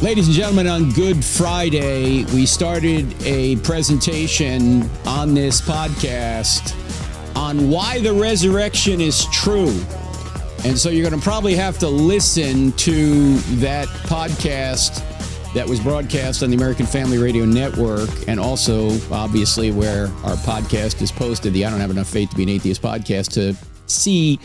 Ladies and gentlemen, on Good Friday, we started a presentation on this podcast on why the resurrection is true. And so you're going to probably have to listen to that podcast that was broadcast on the American Family Radio Network, and also, obviously, where our podcast is posted, the I Don't Have Enough Faith to Be an Atheist podcast, to see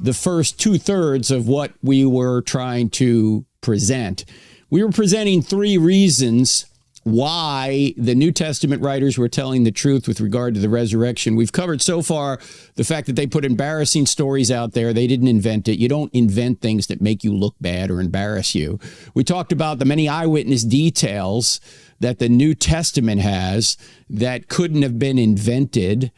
the first two-thirds of what we were trying to present. We were presenting three reasons why the New Testament writers were telling the truth with regard to the resurrection. We've covered so far the fact that they put embarrassing stories out there. They didn't invent it. You don't invent things that make you look bad or embarrass you. We talked about the many eyewitness details that the New Testament has that couldn't have been invented.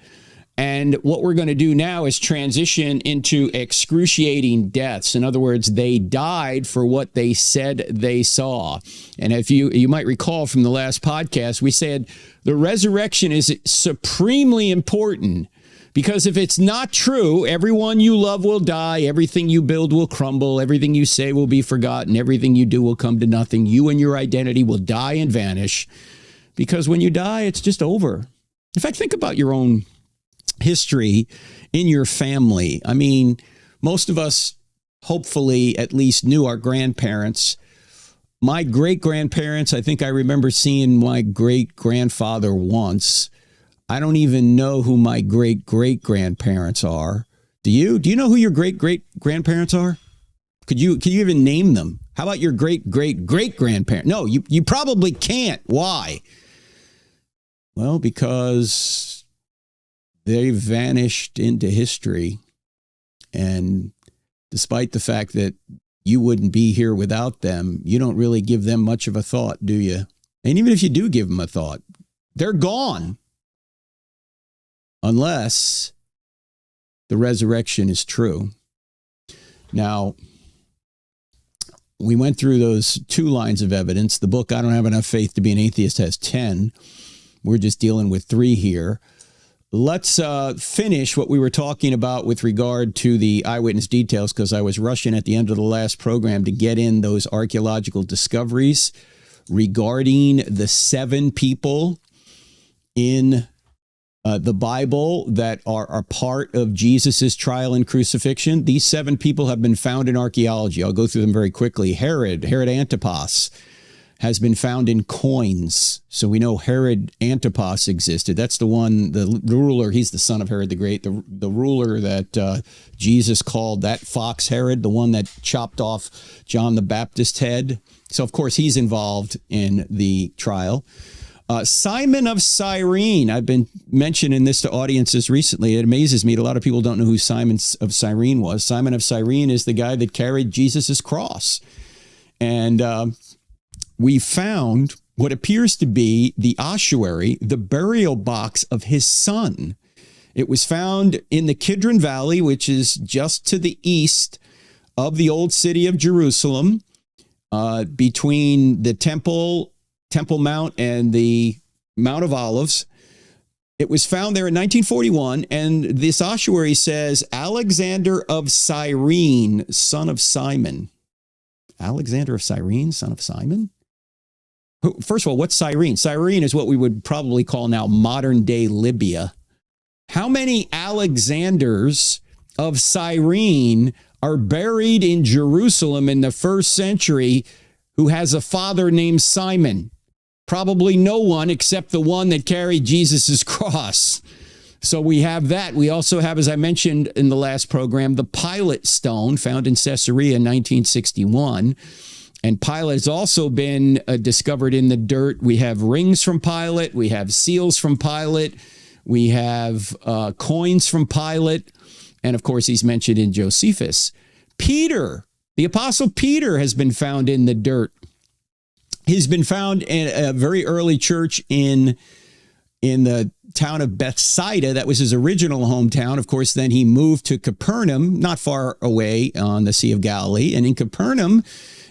And what we're going to do now is transition into excruciating deaths. In other words, they died for what they said they saw. And if you might recall from the last podcast, we said the resurrection is supremely important, because if it's not true, everyone you love will die, everything you build will crumble, everything you say will be forgotten, everything you do will come to nothing. You and your identity will die and vanish, because when you die, it's just over. In fact, think about your own history in your family. I mean, most of us hopefully at least knew our grandparents. My great-grandparents, I think I remember seeing my great-grandfather once. I don't even know who my great-great-grandparents are. Do you? Do you know who your great-great-grandparents are? Could you even name them? How about your great-great-great-grandparents? No, you probably can't. Why? Well, because they vanished into history. And despite the fact that you wouldn't be here without them, you don't really give them much of a thought, do you? And even if you do give them a thought, they're gone. Unless the resurrection is true. Now, we went through those two lines of evidence. The book, I Don't Have Enough Faith to Be an Atheist, has 10. We're just dealing with 3 here. Let's finish what we were talking about with regard to the eyewitness details, because I was rushing at the end of the last program to get in those archaeological discoveries regarding the 7 people in the Bible that are a part of Jesus's trial and crucifixion. These 7 people have been found in archaeology. I'll go through them very quickly. Herod Antipas, has been found in coins. So we know Herod Antipas existed. That's the one, the ruler, he's the son of Herod the Great, the ruler that Jesus called that fox Herod, the one that chopped off John the Baptist's head. So, of course, he's involved in the trial. Simon of Cyrene, I've been mentioning this to audiences recently. It amazes me that a lot of people don't know who Simon of Cyrene was. Simon of Cyrene is the guy that carried Jesus's cross. And we found what appears to be the ossuary, the burial box of his son. It was found in the Kidron Valley, which is just to the east of the old city of Jerusalem, between the Temple Mount and the Mount of Olives. It was found there in 1941, and this ossuary says, Alexander of Cyrene, son of Simon. Alexander of Cyrene, son of Simon? First of all, what's Cyrene? Cyrene is what we would probably call now modern-day Libya. How many Alexanders of Cyrene are buried in Jerusalem in the 1st century who has a father named Simon? Probably no one except the one that carried Jesus's cross. So we have that. We also have, as I mentioned in the last program, the Pilate stone found in Caesarea in 1961. And Pilate has also been discovered in the dirt. We have rings from Pilate. We have seals from Pilate. We have coins from Pilate. And, of course, he's mentioned in Josephus. Peter, the Apostle Peter, has been found in the dirt. He's been found in a very early church in the town of Bethsaida. That was his original hometown. Of course, then he moved to Capernaum, not far away on the Sea of Galilee. And in Capernaum,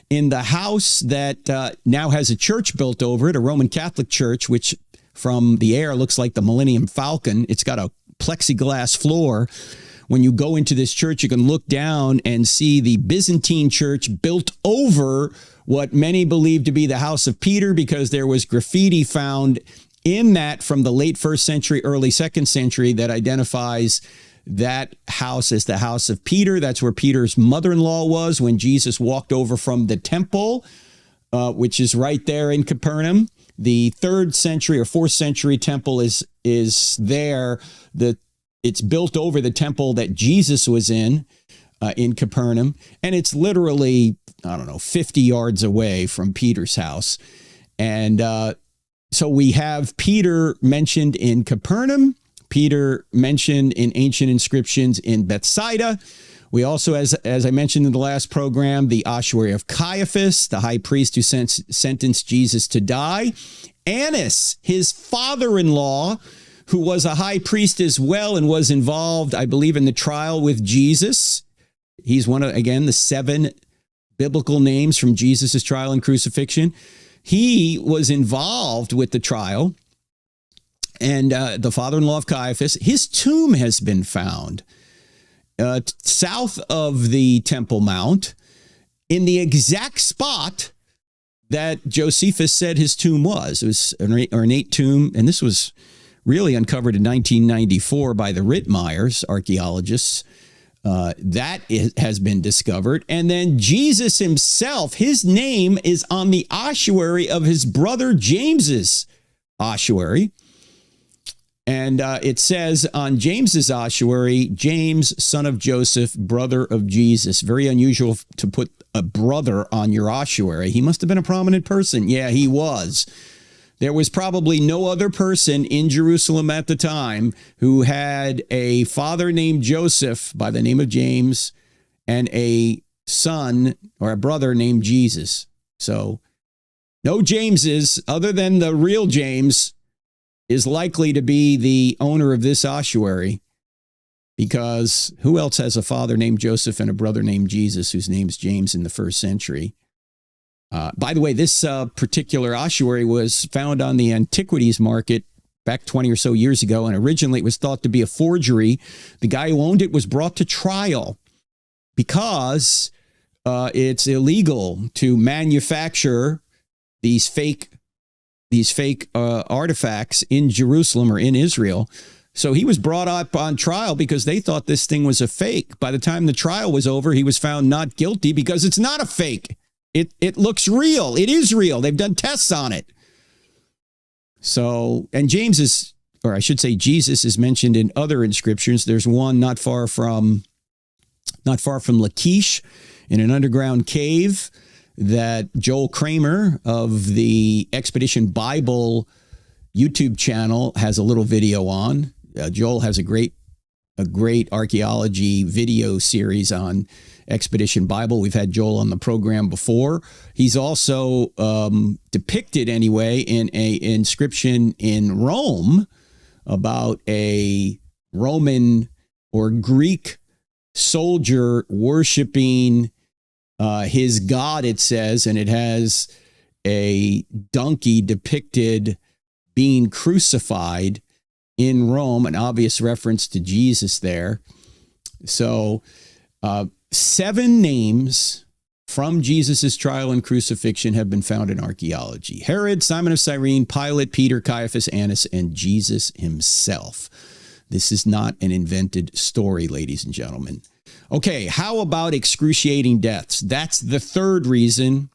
in the house that now has a church built over it, a Roman Catholic church, which from the air looks like the Millennium Falcon. It's got a plexiglass floor. When you go into this church, you can look down and see the Byzantine church built over what many believe to be the house of Peter, because there was graffiti found in that from the late 1st century, early 2nd century that identifies that house as the house of Peter. That's where Peter's mother-in-law was when Jesus walked over from the temple, which is right there in Capernaum. The 3rd century or 4th century temple is there. It's built over the temple that Jesus was in Capernaum. And it's literally, 50 yards away from Peter's house. And so we have Peter mentioned in Capernaum, Peter mentioned in ancient inscriptions in Bethsaida. We also, as I mentioned in the last program, the ossuary of Caiaphas, the high priest who sentenced Jesus to die. Annas, his father-in-law, who was a high priest as well and was involved, I believe, in the trial with Jesus. He's one of, again, the 7 biblical names from Jesus' trial and crucifixion. He was involved with the trial. And the father-in-law of Caiaphas, his tomb has been found south of the Temple Mount in the exact spot that Josephus said his tomb was. It was an ornate tomb, and this was really uncovered in 1994 by the Rittmeyers, archaeologists. That has been discovered. And then Jesus himself, his name is on the ossuary of his brother James's ossuary. And it says on James's ossuary, James, son of Joseph, brother of Jesus. Very unusual to put a brother on your ossuary. He must have been a prominent person. Yeah, he was. There was probably no other person in Jerusalem at the time who had a father named Joseph by the name of James and a son or a brother named Jesus. So no Jameses other than the real James is likely to be the owner of this ossuary, because who else has a father named Joseph and a brother named Jesus whose name's James in the 1st century? By the way, this particular ossuary was found on the antiquities market back 20 or so years ago, and originally it was thought to be a forgery. The guy who owned it was brought to trial because it's illegal to manufacture these fake artifacts in Jerusalem or in Israel. So he was brought up on trial because they thought this thing was a fake. By the time the trial was over, he was found not guilty because it's not a fake. It looks real. It is real. They've done tests on it. So, and Jesus is mentioned in other inscriptions. There's one not far from Lachish in an underground cave that Joel Kramer of the Expedition Bible YouTube channel has a little video on. Joel has a great archaeology video series on Expedition Bible. We've had Joel on the program before. He's also depicted anyway in an inscription in Rome about a Roman or Greek soldier worshiping his god, it says, and it has a donkey depicted being crucified in Rome, an obvious reference to Jesus there. So 7 names from Jesus' trial and crucifixion have been found in archaeology. Herod, Simon of Cyrene, Pilate, Peter, Caiaphas, Annas, and Jesus himself. This is not an invented story, ladies and gentlemen. Okay, how about excruciating deaths? That's the 3rd reason,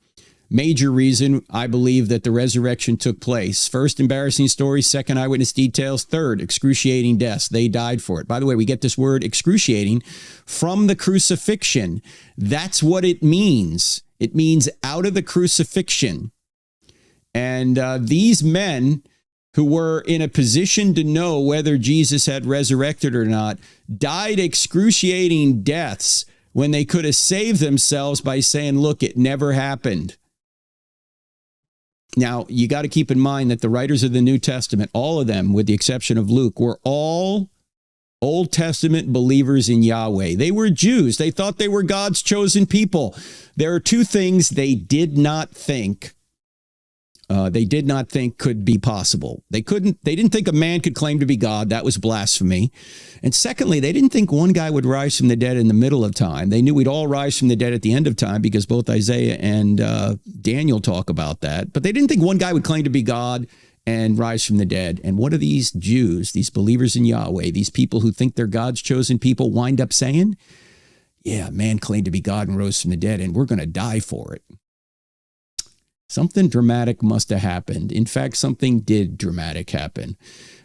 major reason, I believe that the resurrection took place. First, embarrassing stories. Second, eyewitness details. Third, excruciating deaths. They died for it. By the way, we get this word excruciating from the crucifixion. That's what it means. It means out of the crucifixion. And these men who were in a position to know whether Jesus had resurrected or not died excruciating deaths when they could have saved themselves by saying, look, it never happened. Now, you got to keep in mind that the writers of the New Testament, all of them, with the exception of Luke, were all Old Testament believers in Yahweh. They were Jews. They thought they were God's chosen people. There are 2 things they did not think they did not think could be possible. They didn't think a man could claim to be God. That was blasphemy. And secondly, they didn't think one guy would rise from the dead in the middle of time. They knew we'd all rise from the dead at the end of time because both Isaiah and Daniel talk about that. But they didn't think one guy would claim to be God and rise from the dead. And what do these Jews, these believers in Yahweh, these people who think they're God's chosen people, wind up saying? Yeah, man claimed to be God and rose from the dead, and we're going to die for it. Something dramatic must have happened. In fact, something did dramatic happen.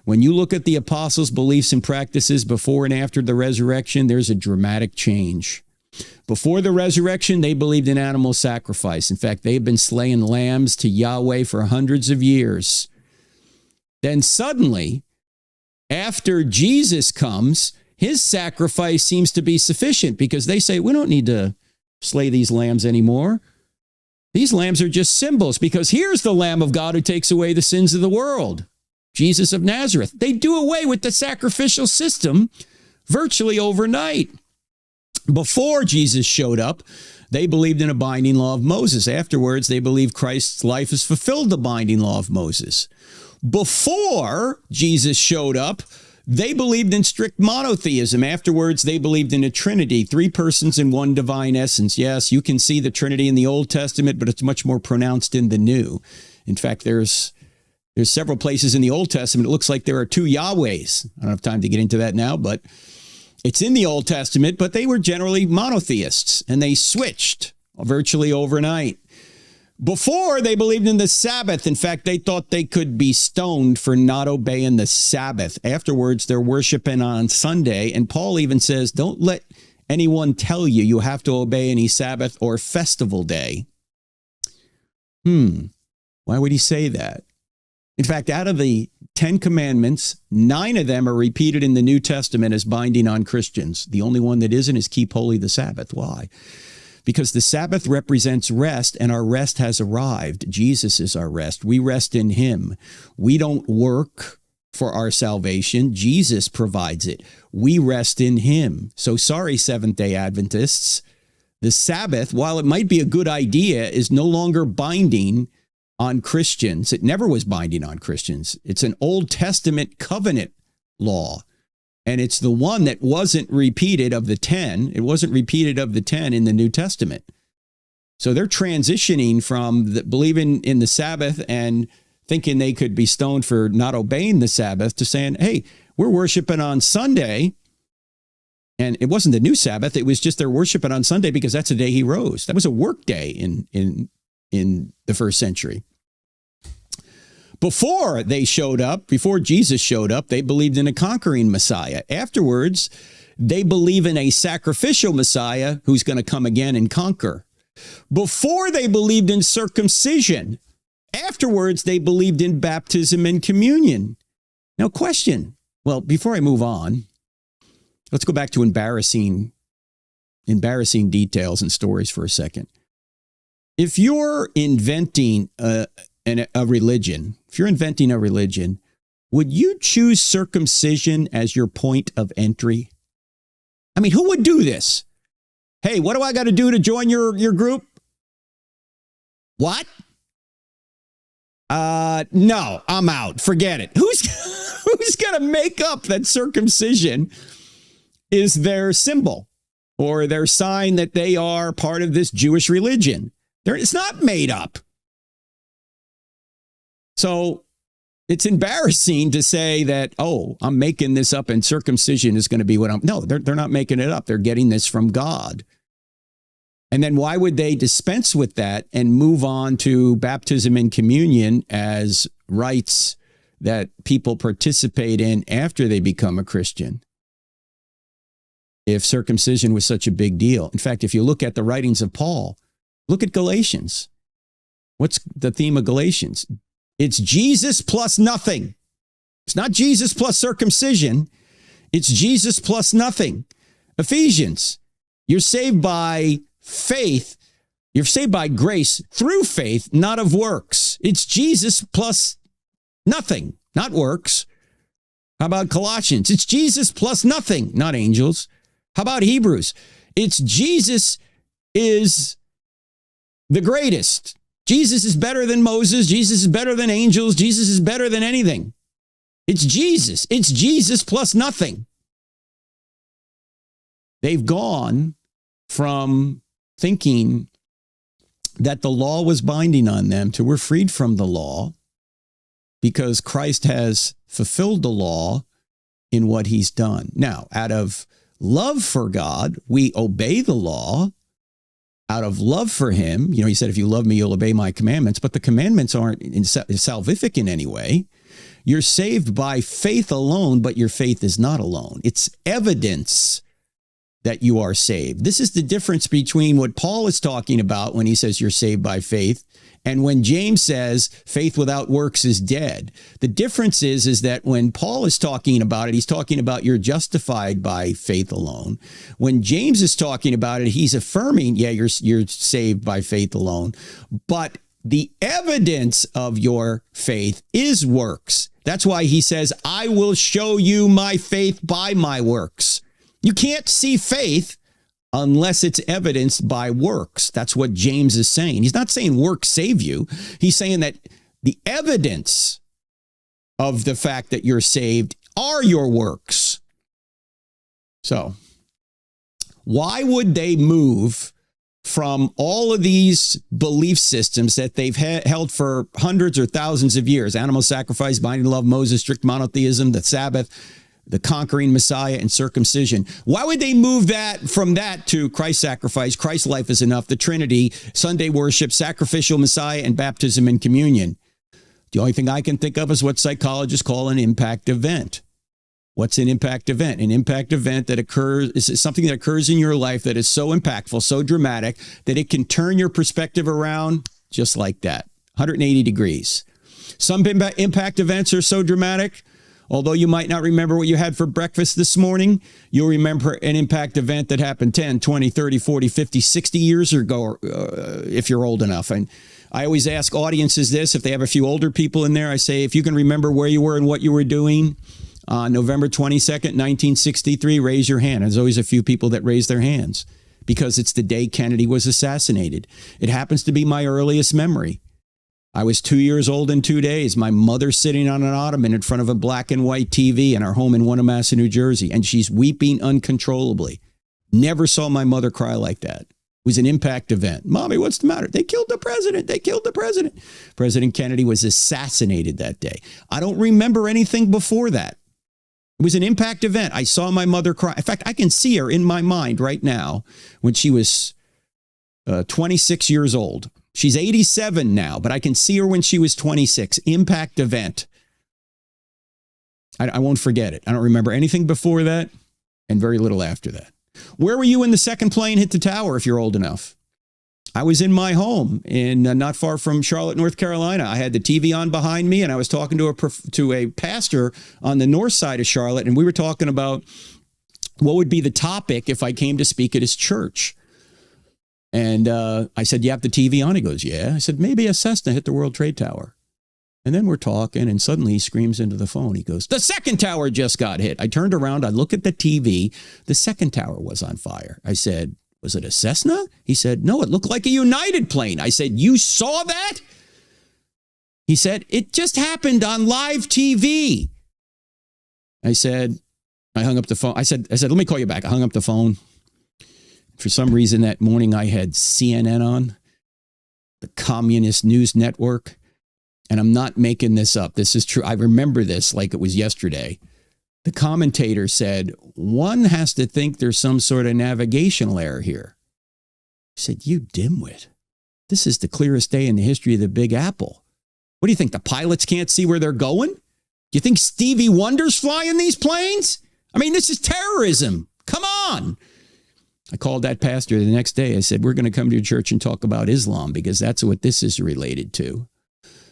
When you look at the apostles' beliefs and practices before and after the resurrection, there's a dramatic change. Before the resurrection, they believed in animal sacrifice. In fact, they've been slaying lambs to Yahweh for hundreds of years. Then suddenly, after Jesus comes, his sacrifice seems to be sufficient because they say, we don't need to slay these lambs anymore. These lambs are just symbols because here's the Lamb of God who takes away the sins of the world, Jesus of Nazareth. They do away with the sacrificial system virtually overnight. Before Jesus showed up, they believed in a binding law of Moses. Afterwards, they believed Christ's life has fulfilled the binding law of Moses. Before Jesus showed up, they believed in strict monotheism. Afterwards, they believed in a Trinity, 3 persons in one divine essence. Yes, you can see the Trinity in the Old Testament, but it's much more pronounced in the New. In fact, there's several places in the Old Testament it looks like there are 2 Yahwehs. I don't have time to get into that now, but it's in the Old Testament, but they were generally monotheists, and they switched virtually overnight. Before, they believed in the Sabbath. In fact, they thought they could be stoned for not obeying the Sabbath. Afterwards, they're worshiping on Sunday. And Paul even says, don't let anyone tell you you have to obey any Sabbath or festival day. Why would he say that? In fact, out of the 10 commandments, 9 of them are repeated in the New Testament as binding on Christians. The only one that isn't is keep holy the Sabbath. Why? Because the Sabbath represents rest, and our rest has arrived. Jesus is our rest. We rest in him. We don't work for our salvation. Jesus provides it. We rest in him. So sorry, Seventh-day Adventists. The Sabbath, while it might be a good idea, is no longer binding on Christians. It never was binding on Christians. It's an Old Testament covenant law. And it's the one that wasn't repeated of the 10. It wasn't repeated of the 10 in the New Testament. So they're transitioning from believing in the Sabbath and thinking they could be stoned for not obeying the Sabbath to saying, hey, we're worshiping on Sunday. And it wasn't the new Sabbath. It was just they're worshiping on Sunday because that's the day he rose. That was a work day in the first century. Before Jesus showed up, they believed in a conquering Messiah. Afterwards, they believe in a sacrificial Messiah who's going to come again and conquer. Before, they believed in circumcision. Afterwards, they believed in baptism and communion. Now, question. Well, before I move on, let's go back to embarrassing details and stories for a second. If you're inventing a religion, would you choose circumcision as your point of entry? I mean, who would do this? Hey, what do I got to do to join your group? What? No, I'm out. Forget it. Who's going to make up that circumcision is their symbol or their sign that they are part of this Jewish religion? It's not made up. So it's embarrassing to say that, oh, I'm making this up and circumcision is going to be what I'm. No, they're not making it up. They're getting this from God. And then why would they dispense with that and move on to baptism and communion as rites that people participate in after they become a Christian? If circumcision was such a big deal. In fact, if you look at the writings of Paul, look at Galatians. What's the theme of Galatians? It's Jesus plus nothing. It's not Jesus plus circumcision. It's Jesus plus nothing. Ephesians, you're saved by faith. You're saved by grace through faith, not of works. It's Jesus plus nothing, not works. How about Colossians? It's Jesus plus nothing, not angels. How about Hebrews? It's Jesus is the greatest. Jesus is better than Moses. Jesus is better than angels. Jesus is better than anything. It's Jesus. It's Jesus plus nothing. They've gone from thinking that the law was binding on them to we're freed from the law because Christ has fulfilled the law in what he's done. Now, out of love for God, we obey the law. Out of love for him, he said, if you love me, you'll obey my commandments. But the commandments aren't salvific in any way. You're saved by faith alone, but your faith is not alone. It's evidence that you are saved. This is the difference between what Paul is talking about when he says you're saved by faith and when James says faith without works is dead. The difference is that when Paul is talking about it, he's talking about you're justified by faith alone. When James is talking about it, he's affirming, you're saved by faith alone. But the evidence of your faith is works. That's why he says, I will show you my faith by my works. You can't see faith unless it's evidenced by works. That's what James is saying. He's not saying works save you. He's saying that the evidence of the fact that you're saved are your works. So, why would they move from all of these belief systems that they've held for hundreds or thousands of years? Animal sacrifice, binding love, Moses, strict monotheism, the Sabbath, the conquering Messiah, and circumcision. Why would they move that from that to Christ's sacrifice, Christ's life is enough, the Trinity, Sunday worship, sacrificial Messiah, and baptism and communion? The only thing I can think of is what psychologists call an impact event. What's an impact event? An impact event that occurs is something that occurs in your life that is so impactful, so dramatic, that it can turn your perspective around just like that, 180 degrees. Some impact events are so dramatic, although you might not remember what you had for breakfast this morning, you'll remember an impact event that happened 10, 20, 30, 40, 50, 60 years ago, if you're old enough. And I always ask audiences this, if they have a few older people in there, I say, if you can remember where you were and what you were doing on November 22nd, 1963, raise your hand. There's always a few people that raise their hands because it's the day Kennedy was assassinated. It happens to be my earliest memory. I was 2 years old in 2 days. My mother sitting on an ottoman in front of a black and white TV in our home in Wanamassett, New Jersey, and she's weeping uncontrollably. Never saw my mother cry like that. It was an impact event. Mommy, what's the matter? They killed the president. They killed the president. President Kennedy was assassinated that day. I don't remember anything before that. It was an impact event. I saw my mother cry. In fact, I can see her in my mind right now when she was 26 years old. She's 87 now, but I can see her when she was 26. Impact event. I won't forget it. I don't remember anything before that and very little after that. Where were you when the second plane hit the tower, if you're old enough? I was in my home in not far from Charlotte, North Carolina. I had the TV on behind me, and I was talking to a pastor on the north side of Charlotte, and we were talking about what would be the topic if I came to speak at his church. And I said, you have the TV on? He goes, yeah. I said, maybe a Cessna hit the World Trade Tower. And then we're talking, and suddenly he screams into the phone. He goes, the second tower just got hit. I turned around. I look at the TV. The second tower was on fire. I said, was it a Cessna? He said, no, it looked like a United plane. I said, you saw that? He said, it just happened on live TV. I hung up the phone. I said, let me call you back. I hung up the phone. For some reason that morning I had CNN on, the communist news network, and I'm not making this up. This is true. I remember this like it was yesterday. The commentator said, one has to think there's some sort of navigational error here. I said, you dimwit. This is the clearest day in the history of the Big Apple. What do you think? The pilots can't see where they're going? Do you think Stevie Wonder's flying these planes? I mean, this is terrorism. Come on. I called that pastor the next day. I said, we're going to come to your church and talk about Islam because that's what this is related to.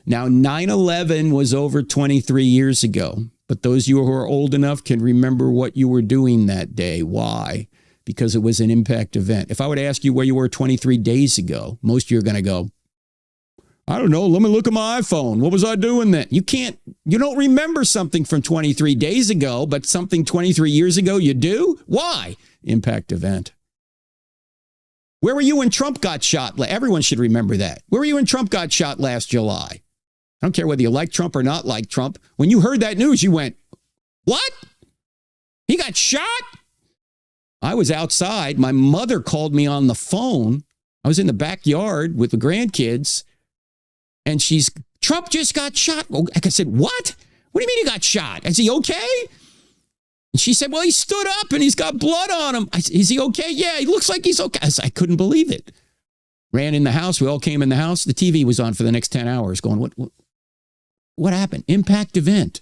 Now, 9/11 was over 23 years ago, but those of you who are old enough can remember what you were doing that day. Why? Because it was an impact event. If I would ask you where you were 23 days ago, most of you are going to go, I don't know. Let me look at my iPhone. What was I doing then? You don't remember something from 23 days ago, but something 23 years ago you do? Why? Impact event. Where were you when Trump got shot? Everyone should remember that. Where were you when Trump got shot last July? I don't care whether you like Trump or not like Trump. When you heard that news, you went, what? He got shot? I was outside. My mother called me on the phone. I was in the backyard with the grandkids. And Trump just got shot. I said, what? What do you mean he got shot? Is he okay? And she said, well, he stood up and he's got blood on him. Is he okay? Yeah, he looks like he's okay. I couldn't believe it. Ran in the house. We all came in the house. The TV was on for the next 10 hours going, what happened? Impact event.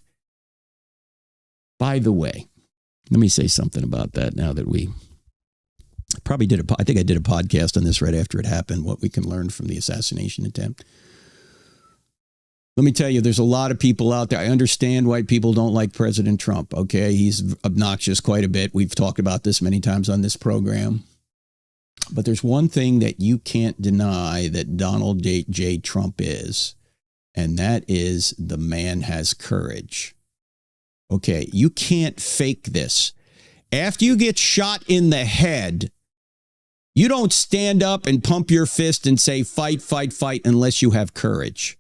By the way, let me say something about that now that we probably I think I did a podcast on this right after it happened, what we can learn from the assassination attempt. Let me tell you, there's a lot of people out there. I understand why people don't like President Trump. Okay, he's obnoxious quite a bit. We've talked about this many times on this program. But there's one thing that you can't deny that Donald J. Trump is, and that is the man has courage. Okay, you can't fake this. After you get shot in the head, you don't stand up and pump your fist and say, fight, fight, fight, unless you have courage.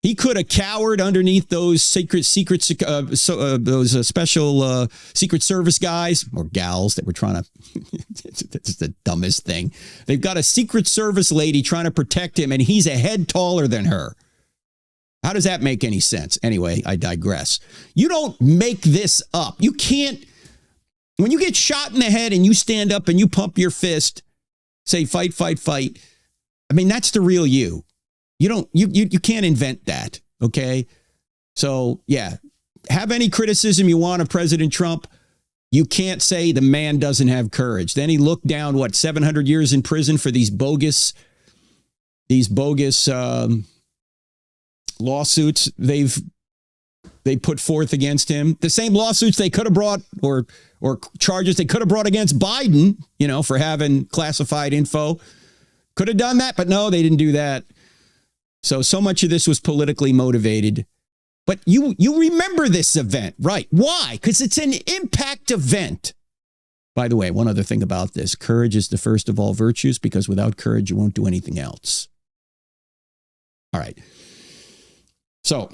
He could have cowered underneath those special Secret Service guys or gals that were trying to, it's the dumbest thing. They've got a Secret Service lady trying to protect him and he's a head taller than her. How does that make any sense? Anyway, I digress. You don't make this up. You can't, when you get shot in the head and you stand up and you pump your fist, say fight, fight, fight. I mean, that's the real you. You can't invent that, okay? So, yeah, have any criticism you want of President Trump. You can't say the man doesn't have courage. Then he looked down, 700 years in prison for these bogus lawsuits they put forth against him. The same lawsuits they could have brought or charges they could have brought against Biden, for having classified info. Could have done that, but no, they didn't do that. So much of this was politically motivated. But you remember this event, right? Why? Because it's an impact event. By the way, one other thing about this. Courage is the first of all virtues, because without courage, you won't do anything else. All right. So,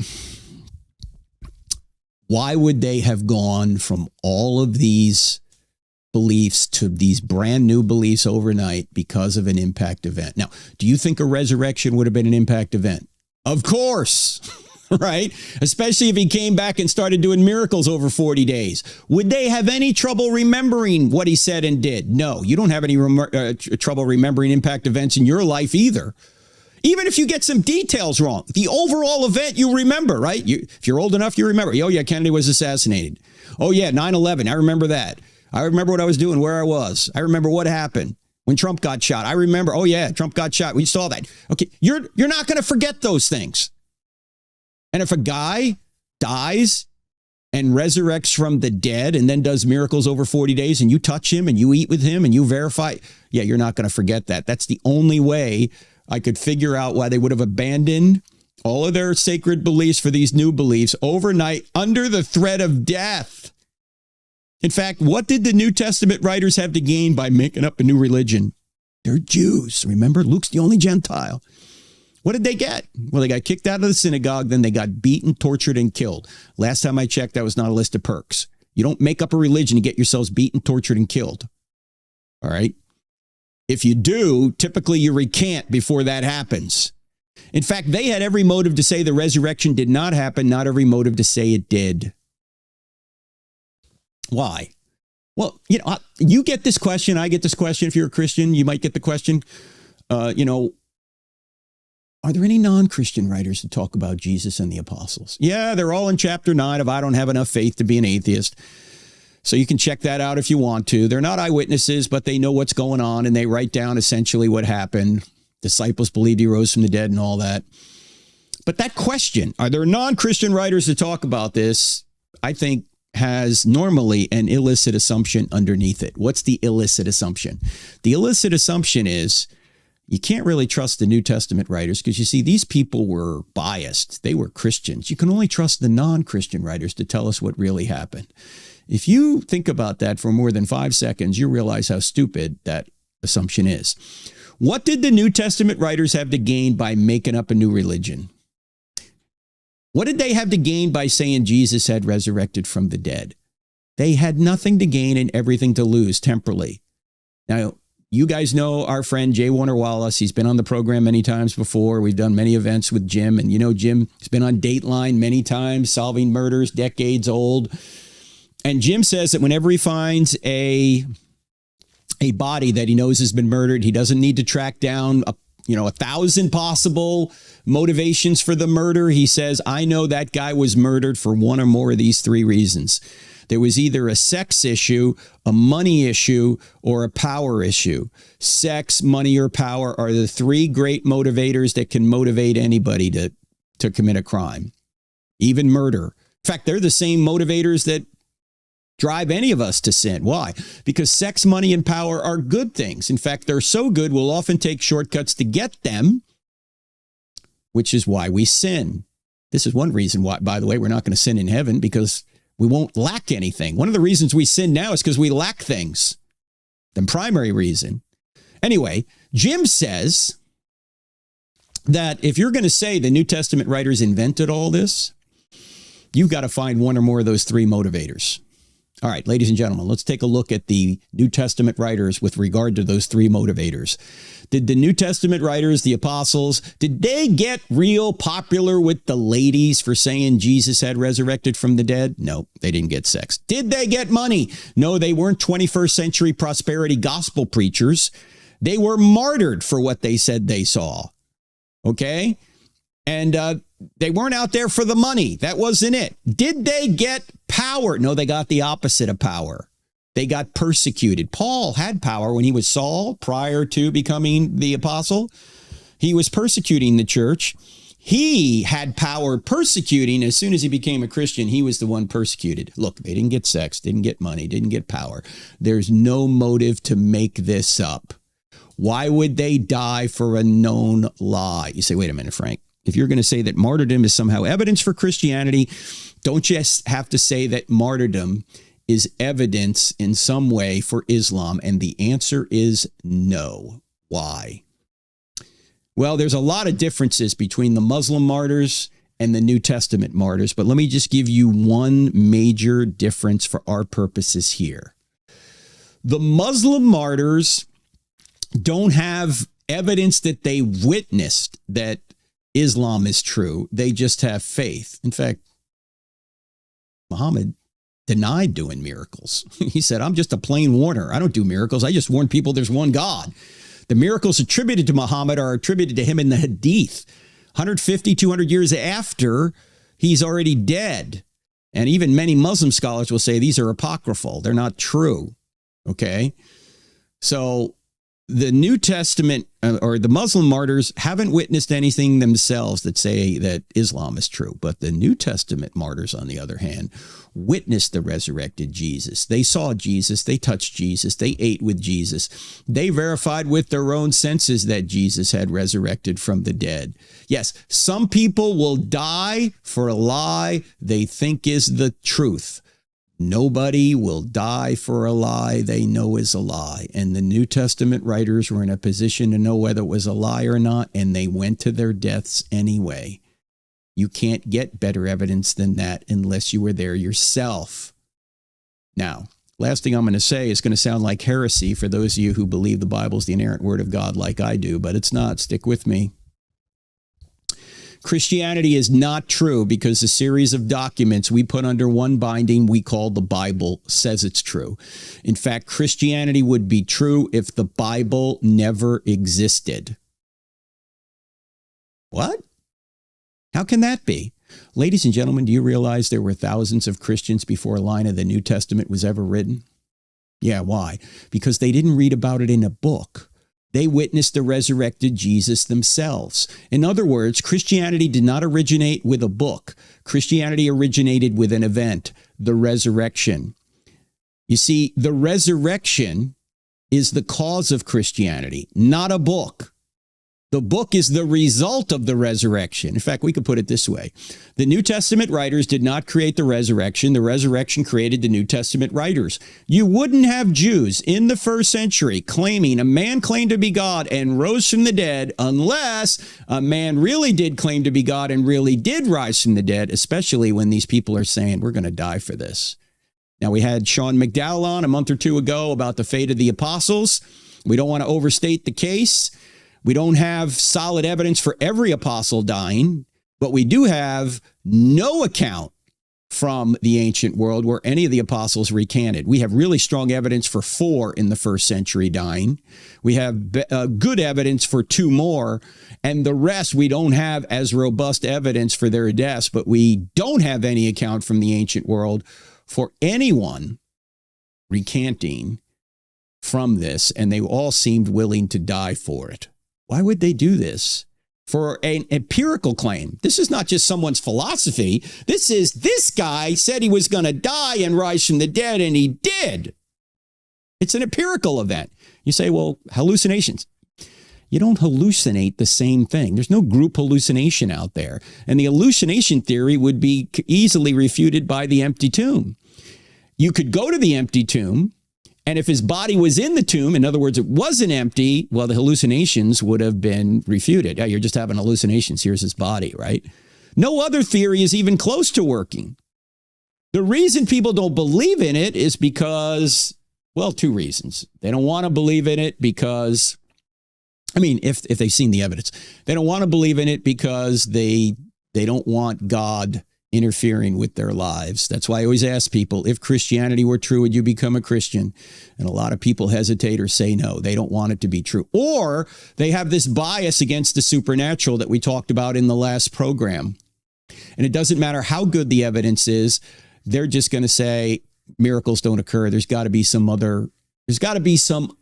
why would they have gone from all of these beliefs to these brand new beliefs overnight because of an impact event? Now, do you think a resurrection would have been an impact event? Of course, right? Especially if he came back and started doing miracles over 40 days. Would they have any trouble remembering what he said and did? No, you don't have any trouble remembering impact events in your life either. Even if you get some details wrong, the overall event you remember, right? If you're old enough, you remember. Oh, yeah, Kennedy was assassinated. Oh, yeah, 9/11. I remember that. I remember what I was doing, where I was. I remember what happened when Trump got shot. I remember, oh, yeah, Trump got shot. We saw that. Okay, you're not going to forget those things. And if a guy dies and resurrects from the dead and then does miracles over 40 days and you touch him and you eat with him and you verify, yeah, you're not going to forget that. That's the only way I could figure out why they would have abandoned all of their sacred beliefs for these new beliefs overnight under the threat of death. In fact, what did the New Testament writers have to gain by making up a new religion? They're Jews. Remember, Luke's the only Gentile. What did they get? Well, they got kicked out of the synagogue. Then they got beaten, tortured, and killed. Last time I checked, that was not a list of perks. You don't make up a religion to get yourselves beaten, tortured, and killed. All right? If you do, typically you recant before that happens. In fact, they had every motive to say the resurrection did not happen, not every motive to say it did. Why? Well, you get this question. I get this question. If you're a Christian, you might get the question, are there any non-Christian writers that talk about Jesus and the apostles? Yeah, they're all in chapter 9 of I Don't Have Enough Faith to Be an Atheist. So you can check that out if you want to. They're not eyewitnesses, but they know what's going on, and they write down essentially what happened. Disciples believed he rose from the dead and all that. But that question, are there non-Christian writers that talk about this, I think has normally an illicit assumption underneath it. What's the illicit assumption? The illicit assumption is you can't really trust the New Testament writers because, you see, these people were biased. They were Christians. You can only trust the non-Christian writers to tell us what really happened. If you think about that for more than 5 seconds, you realize how stupid that assumption is. What did the New Testament writers have to gain by making up a new religion? What did they have to gain by saying Jesus had resurrected from the dead? They had nothing to gain and everything to lose temporally. Now, you guys know our friend J. Warner Wallace. He's been on the program many times before. We've done many events with Jim. And you know, Jim has been on Dateline many times, solving murders decades old. And Jim says that whenever he finds a body that he knows has been murdered, he doesn't need to track down 1,000 possible motivations for the murder. He says, I know that guy was murdered for one or more of these three reasons. There was either a sex issue, a money issue, or a power issue. Sex, money, or power are the three great motivators that can motivate anybody to commit a crime, even murder. In fact, they're the same motivators that drive any of us to sin. Why? Because sex, money, and power are good things. In fact, they're so good, we'll often take shortcuts to get them, which is why we sin. This is one reason why, by the way, we're not going to sin in heaven, because we won't lack anything. One of the reasons we sin now is because we lack things. The primary reason. Anyway, Jim says that if you're going to say the New Testament writers invented all this, you've got to find one or more of those three motivators. All right, ladies and gentlemen, let's take a look at the New Testament writers with regard to those three motivators. Did the New Testament writers, the apostles, did they get real popular with the ladies for saying Jesus had resurrected from the dead? No, they didn't get sex. Did they get money? No, they weren't 21st century prosperity gospel preachers. They were martyred for what they said they saw. Okay? And they weren't out there for the money. That wasn't it. Did they get power? No, they got the opposite of power. They got persecuted. Paul had power when he was Saul prior to becoming the apostle. He was persecuting the church. He had power persecuting. As soon as he became a Christian, he was the one persecuted. Look, they didn't get sex, didn't get money, didn't get power. There's no motive to make this up. Why would they die for a known lie? You say, wait a minute, Frank. If you're going to say that martyrdom is somehow evidence for Christianity, don't just have to say that martyrdom is evidence in some way for Islam. And the answer is no. Why? Well, there's a lot of differences between the Muslim martyrs and the New Testament martyrs, but let me just give you one major difference for our purposes here. The Muslim martyrs don't have evidence that they witnessed that Islam is true. They just have faith. In fact, Muhammad denied doing miracles. He said, I'm just a plain warner. I don't do miracles. I just warn people there's one God. The miracles attributed to Muhammad are attributed to him in the Hadith. 150, 200 years after he's already dead. And even many Muslim scholars will say these are apocryphal. They're not true. Okay? So the New Testament or the Muslim martyrs haven't witnessed anything themselves that say that Islam is true. But the New Testament martyrs, on the other hand, witnessed the resurrected Jesus. They saw Jesus. They touched Jesus. They ate with Jesus. They verified with their own senses that Jesus had resurrected from the dead. Yes, some people will die for a lie they think is the truth. Nobody will die for a lie they know is a lie. And the New Testament writers were in a position to know whether it was a lie or not, and they went to their deaths anyway. You can't get better evidence than that unless you were there yourself. Now, last thing I'm going to say is going to sound like heresy for those of you who believe the Bible is the inerrant word of God like I do, but it's not. Stick with me. Christianity is not true because the series of documents we put under one binding we call the Bible says it's true. In fact, Christianity would be true if the Bible never existed. What? How can that be? Ladies and gentlemen, do you realize there were thousands of Christians before a line of the New Testament was ever written? Yeah, why? Because they didn't read about it in a book. They witnessed the resurrected Jesus themselves. In other words, Christianity did not originate with a book. Christianity originated with an event, the resurrection. You see, the resurrection is the cause of Christianity, not a book. The book is the result of the resurrection. In fact, we could put it this way. The New Testament writers did not create the resurrection. The resurrection created the New Testament writers. You wouldn't have Jews in the first century claiming a man claimed to be God and rose from the dead unless a man really did claim to be God and really did rise from the dead, especially when these people are saying, we're going to die for this. Now, we had Sean McDowell on a month or two ago about the fate of the apostles. We don't want to overstate the case. We don't have solid evidence for every apostle dying, but we do have no account from the ancient world where any of the apostles recanted. We have really strong evidence for 4 in the first century dying. We have good evidence for 2 more, and the rest we don't have as robust evidence for their deaths, but we don't have any account from the ancient world for anyone recanting from this, and they all seemed willing to die for it. Why would they do this? For an empirical claim. This is not just someone's philosophy. This guy said he was going to die and rise from the dead, and he did. It's an empirical event. You say, well, hallucinations. You don't hallucinate the same thing. There's no group hallucination out there. And the hallucination theory would be easily refuted by the empty tomb. You could go to the empty tomb, and if his body was in the tomb, in other words, it wasn't empty, well, the hallucinations would have been refuted. Yeah, you're just having hallucinations. Here's his body, right? No other theory is even close to working. The reason people don't believe in it is because, well, 2 reasons. They don't want to believe in it because, if they've seen the evidence, they don't want to believe in it because they don't want God interfering with their lives. That's why I always ask people, if Christianity were true, would you become a Christian? And a lot of people hesitate or say no. They don't want it to be true. Or they have this bias against the supernatural that we talked about in the last program. And it doesn't matter how good the evidence is. They're just going to say miracles don't occur. There's got to be some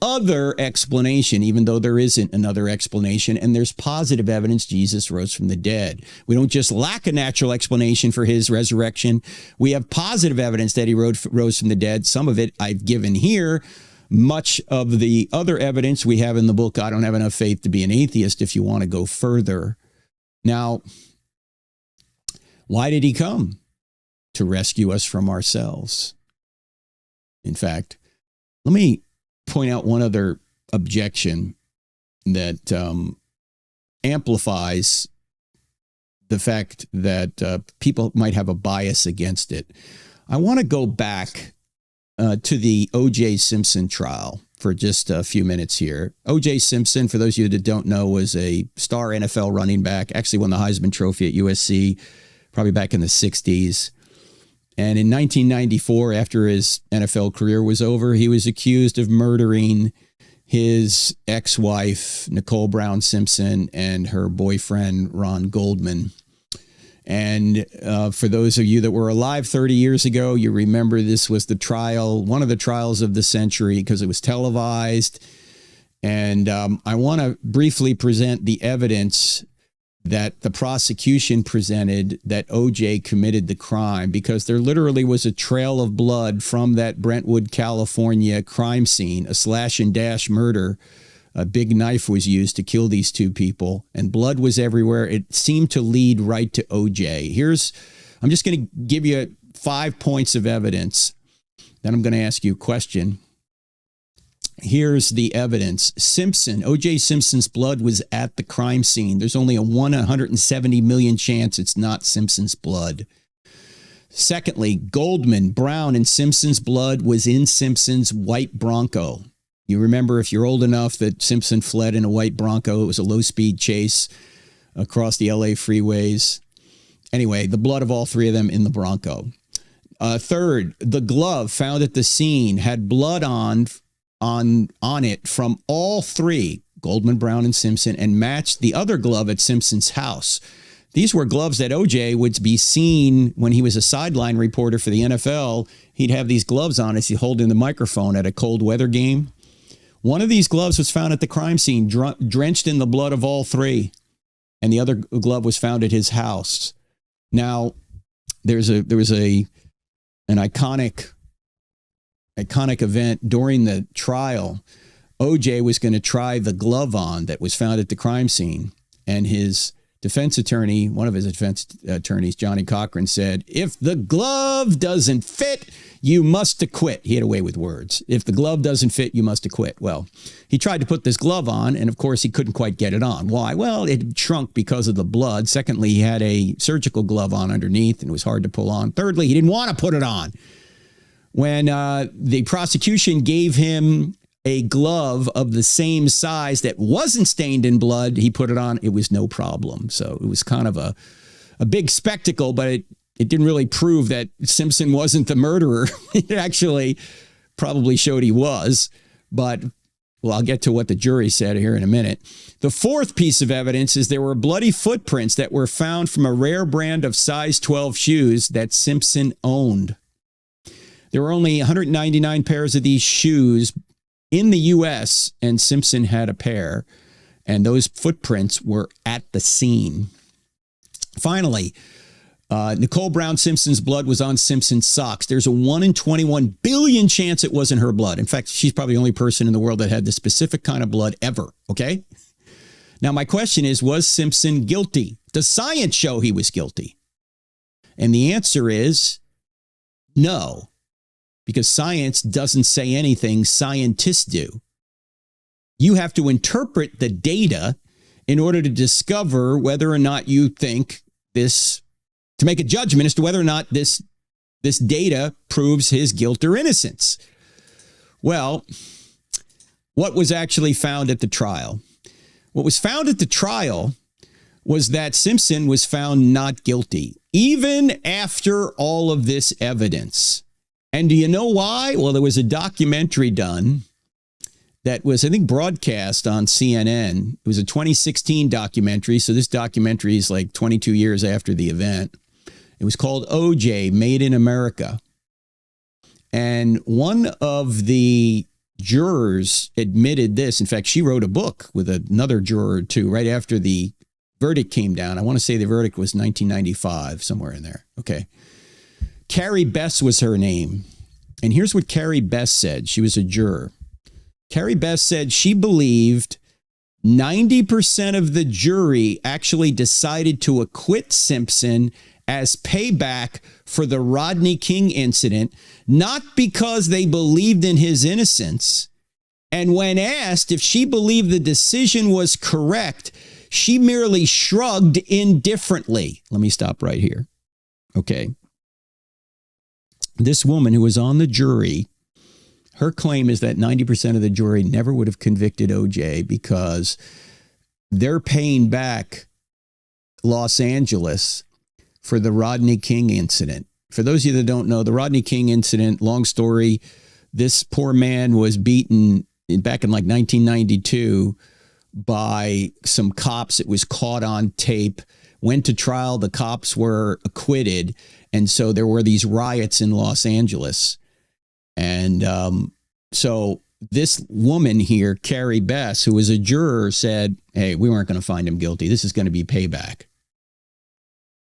other explanation, even though there isn't another explanation. And there's positive evidence Jesus rose from the dead. We don't just lack a natural explanation for his resurrection. We have positive evidence that he rose from the dead. Some of it I've given here. Much of the other evidence we have in the book, I Don't Have Enough Faith to Be an Atheist, if you want to go further. Now, why did he come? To rescue us from ourselves. In fact, let me point out one other objection that amplifies the fact that people might have a bias against it. I want to go back to the O.J. Simpson trial for just a few minutes here. O.J. Simpson, for those of you that don't know, was a star NFL running back, actually won the Heisman Trophy at USC, probably back in the 60s. And in 1994, after his NFL career was over, he was accused of murdering his ex-wife, Nicole Brown Simpson, and her boyfriend, Ron Goldman. And for those of you that were alive 30 years ago, you remember this was the trial, one of the trials of the century, because it was televised. And I want to briefly present the evidence that the prosecution presented that O.J. committed the crime, because there literally was a trail of blood from that Brentwood, California crime scene, a slash and dash murder. A big knife was used to kill these 2 people, and blood was everywhere. It seemed to lead right to O.J. I'm just going to give you 5 points of evidence. Then I'm going to ask you a question. Here's the evidence. O.J. Simpson's blood was at the crime scene. There's only a 170 million chance it's not Simpson's blood. Secondly, Goldman, Brown, and Simpson's blood was in Simpson's white Bronco. You remember, if you're old enough, that Simpson fled in a white Bronco. It was a low-speed chase across the L.A. freeways. Anyway, the blood of all 3 of them in the Bronco. Third, the glove found at the scene had blood on it from all 3, Goldman, Brown, and Simpson, and matched the other glove at Simpson's house. These were gloves that O.J. would be seen when he was a sideline reporter for the NFL. He'd have these gloves on as he holding the microphone at a cold weather game. One of these gloves was found at the crime scene, drenched in the blood of all 3, and the other glove was found at his house. Now, there was an iconic event during the trial. OJ was going to try the glove on that was found at the crime scene. And his defense attorney, one of his defense attorneys, Johnny Cochran, said, if the glove doesn't fit, you must acquit. He had a way with words. If the glove doesn't fit, you must acquit. Well, he tried to put this glove on, and of course, he couldn't quite get it on. Why? Well, it shrunk because of the blood. Secondly, he had a surgical glove on underneath, and it was hard to pull on. Thirdly, he didn't want to put it on. When the prosecution gave him a glove of the same size that wasn't stained in blood, he put it on. It was no problem. So it was kind of a big spectacle, but it didn't really prove that Simpson wasn't the murderer. It actually probably showed he was. But, well, I'll get to what the jury said here in a minute. The fourth piece of evidence is there were bloody footprints that were found from a rare brand of size 12 shoes that Simpson owned. There were only 199 pairs of these shoes in the U.S., and Simpson had a pair, and those footprints were at the scene. Finally, Nicole Brown Simpson's blood was on Simpson's socks. There's a 1 in 21 billion chance it wasn't her blood. In fact, she's probably the only person in the world that had this specific kind of blood ever, okay? Now, my question is, was Simpson guilty? Does science show he was guilty? And the answer is no. Because science doesn't say anything, scientists do. You have to interpret the data in order to discover whether or not you think this, to make a judgment as to whether or not this data proves his guilt or innocence. Well, what was actually found at the trial? What was found at the trial was that Simpson was found not guilty, even after all of this evidence. And do you know why? Well, there was a documentary done that was, I think, broadcast on CNN. It was a 2016 documentary. So this documentary is like 22 years after the event. It was called OJ, Made in America. And one of the jurors admitted this. In fact, she wrote a book with another juror or two right after the verdict came down. I want to say the verdict was 1995, somewhere in there. Okay. Carrie Bess was her name. And here's what Carrie Bess said. She was a juror. Carrie Bess said she believed 90% of the jury actually decided to acquit Simpson as payback for the Rodney King incident, not because they believed in his innocence. And when asked if she believed the decision was correct, she merely shrugged indifferently. Let me stop right here. Okay. This woman who was on the jury, her claim is that 90% of the jury never would have convicted OJ because they're paying back Los Angeles for the Rodney King incident. For those of you that don't know, the Rodney King incident, long story, this poor man was beaten back in like 1992 by some cops. It was caught on tape, went to trial. The cops were acquitted. And so there were these riots in Los Angeles. And so this woman here, Carrie Bess, who was a juror, said, hey, we weren't going to find him guilty. This is going to be payback.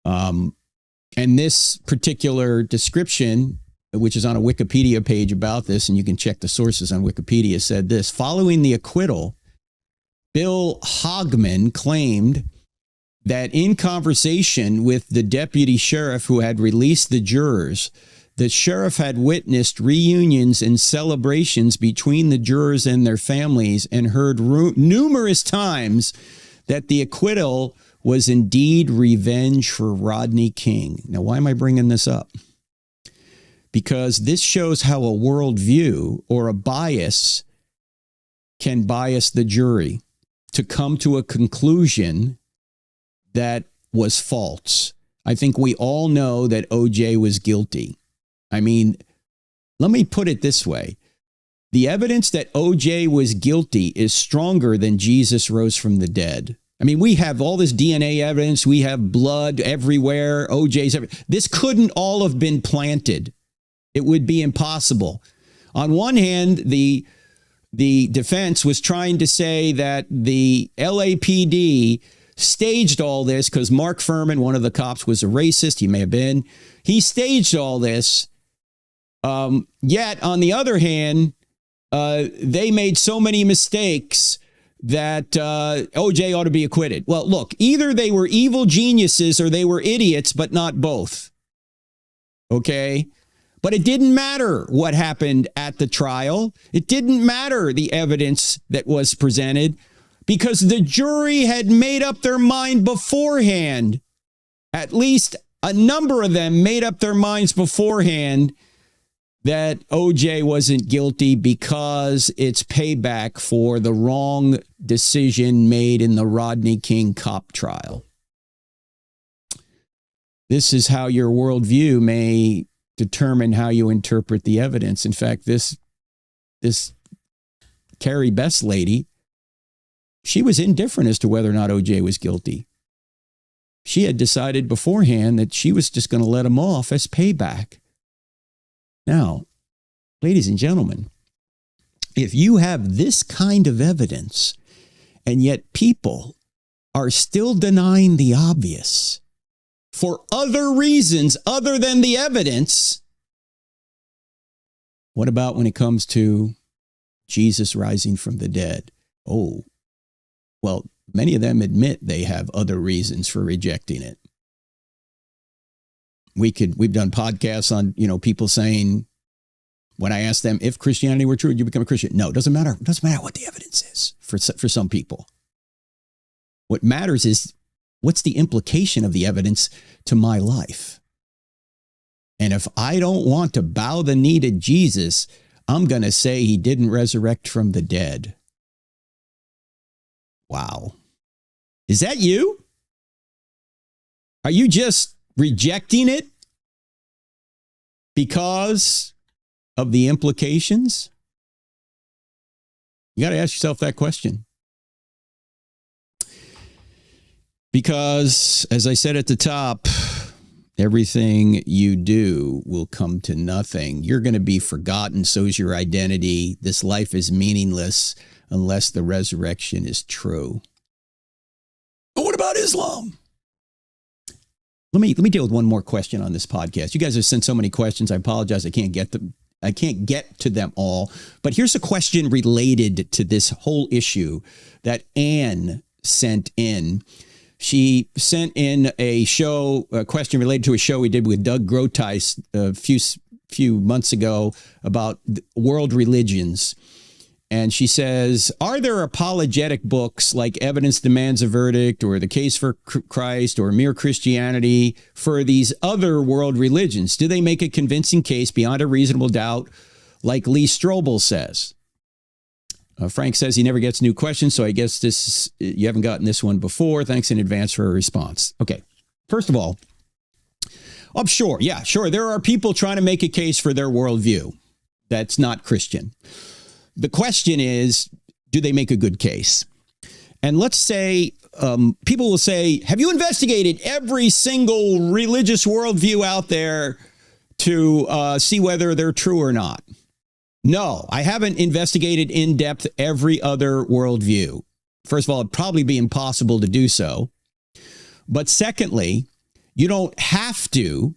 And this particular description, which is on a Wikipedia page about this, and you can check the sources on Wikipedia, said this: following the acquittal, Bill Hogman claimed that in conversation with the deputy sheriff who had released the jurors, the sheriff had witnessed reunions and celebrations between the jurors and their families and heard numerous times that the acquittal was indeed revenge for Rodney King. Now, why am I bringing this up? Because this shows how a worldview or a bias can bias the jury to come to a conclusion that was false. I think we all know that OJ was guilty. I mean, let me put it this way. The evidence that OJ was guilty is stronger than Jesus rose from the dead. I mean, we have all this DNA evidence. We have blood everywhere. OJ's everywhere. This couldn't all have been planted. It would be impossible. On one hand, the defense was trying to say that the LAPD staged all this because Mark Furman, one of the cops, was a racist. He may have been. He staged all this. Yet, on the other hand, they made so many mistakes that OJ ought to be acquitted. Well, look, either they were evil geniuses or they were idiots, but not both. Okay? But it didn't matter what happened at the trial. It didn't matter the evidence that was presented because the jury had made up their mind beforehand. At least a number of them made up their minds beforehand that OJ wasn't guilty because it's payback for the wrong decision made in the Rodney King cop trial. This is how your worldview may determine how you interpret the evidence. In fact, this Carrie Best lady, she was indifferent as to whether or not OJ was guilty. She had decided beforehand that she was just going to let him off as payback. Now, ladies and gentlemen, if you have this kind of evidence and yet people are still denying the obvious for other reasons other than the evidence, what about when it comes to Jesus rising from the dead? Oh, well, many of them admit they have other reasons for rejecting it. We've done podcasts on, people saying, when I ask them if Christianity were true, would you become a Christian? No, it doesn't matter. It doesn't matter what the evidence is for some people. What matters is what's the implication of the evidence to my life? And if I don't want to bow the knee to Jesus, I'm going to say he didn't resurrect from the dead. Wow. Is that you? Are you just rejecting it because of the implications? You got to ask yourself that question. Because, as I said at the top, everything you do will come to nothing. You're going to be forgotten, so is your identity. This life is meaningless unless the resurrection is true. But what about Islam? Let me deal with one more question on this podcast. You guys have sent so many questions. I apologize. I can't get to them all. But here's a question related to this whole issue that Anne sent in. She sent in a question related to a show we did with Doug Groteis a few months ago about world religions. And she says, are there apologetic books like Evidence Demands a Verdict or The Case for Christ or Mere Christianity for these other world religions? Do they make a convincing case beyond a reasonable doubt, like Lee Strobel says? Frank says he never gets new questions, so I guess you haven't gotten this one before. Thanks in advance for a response. Okay, first of all, I'm sure. Yeah, sure. There are people trying to make a case for their worldview that's not Christian. The question is, do they make a good case? And let's say people will say, have you investigated every single religious worldview out there to see whether they're true or not? No, I haven't investigated in depth every other worldview. First of all, it'd probably be impossible to do so. But secondly, you don't have to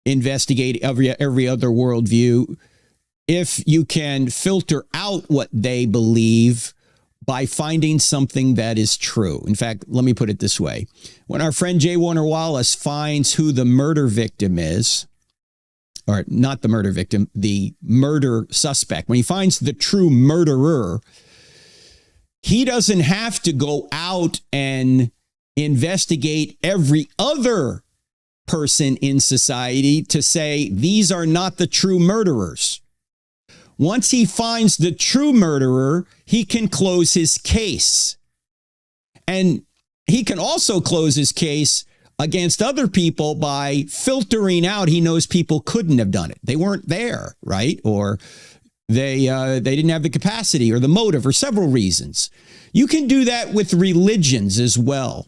investigate every other worldview if you can filter out what they believe by finding something that is true. In fact, let me put it this way. When our friend J. Warner Wallace finds who the murder victim is, or not the murder victim, the murder suspect, when he finds the true murderer, he doesn't have to go out and investigate every other person in society to say these are not the true murderers. Once he finds the true murderer, he can close his case. And he can also close his case against other people by filtering out. He knows people couldn't have done it. They weren't there, right? Or they didn't have the capacity or the motive or several reasons. You can do that with religions as well.